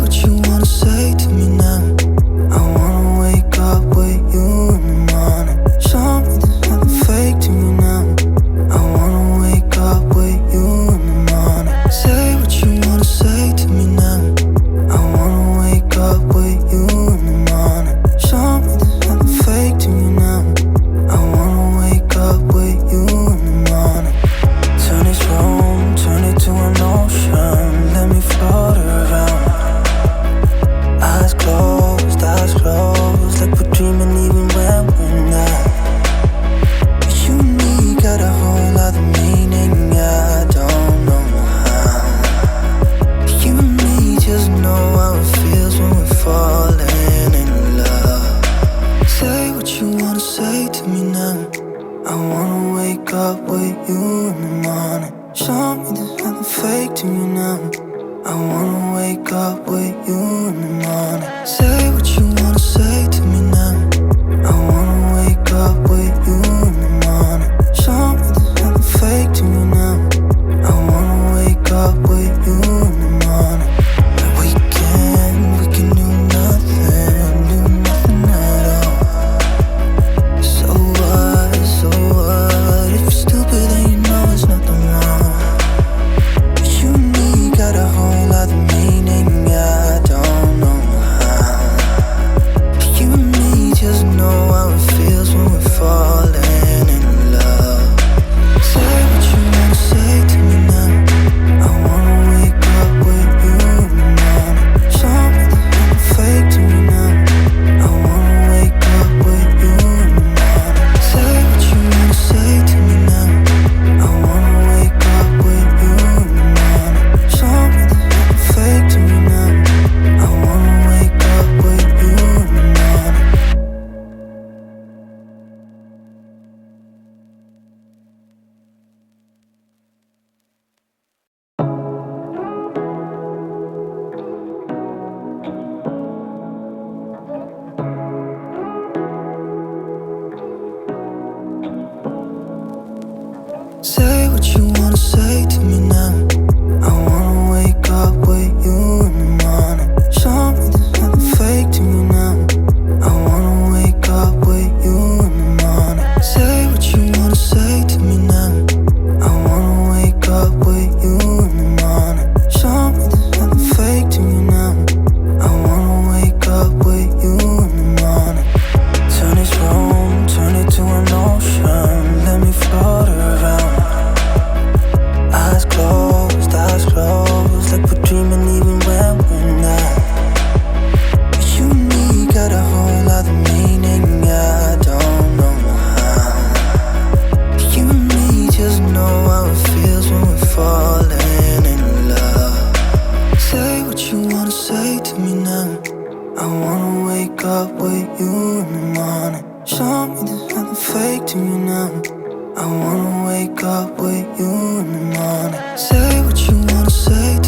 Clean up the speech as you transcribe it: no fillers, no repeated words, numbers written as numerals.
what you wanna say to me now. I wanna wake up with you in the morning. Show me there's nothing fake to me now. I wanna wake up with you in the morning. Say what you wanna say to me now. I wanna wake up with you in the morning. Show me there's nothing fake to me now. I wanna wake up with you in the morning. Turn this room, turn it to an ocean. Let me float around. Eyes closed, like we're dreaming even when we're not. You and me got a whole other meaning, I don't know how. You and me just know how it feels when we're falling in love. Say what you wanna say to me now. I wanna wake up with you in the morning. Show me there's nothing fake to me now. I wanna wake up with you in the morning. Say what you wanna say to me now. I wanna wake up with you in the morning. Show me there's nothing fake to me now. I wanna wake up with you in the morning. We can do nothing at all. So what, if you're stupid then you know there's nothing wrong. But you and me got a whole other meaning, I don't know how. You and me just know how it feels when we're falling in love. Say what you wanna say to me now. I wanna wake up with you in the morning. Show me there's nothing fake to me now. I wanna wake up with you in the morning. Say what you wanna say to me now. I wanna wake up with you in the morning. Show me there's nothing fake to me now. I wanna wake up with you in the morning. Say what you wanna say to me now. I wanna wake up with you in the morning. Show me there's nothing fake to me now. I wanna wake up with you in the morning. Say what you wanna say to me now. I wanna wake up with you in the morning. Show me there's nothing fake to me now. I wanna wake up with you in the morning. Turn this room, turn it to an ocean. Let me float around. Eyes closed, like we're dreaming even when we're not. You and me got a whole other meaning, I don't know how. You and me just know how it feels when we're falling in love. Say what you wanna say to me now. I wanna wake up with you in the morning. Show me there's nothing fake to me now. I wanna wake up with you in the morning. Say what you wanna say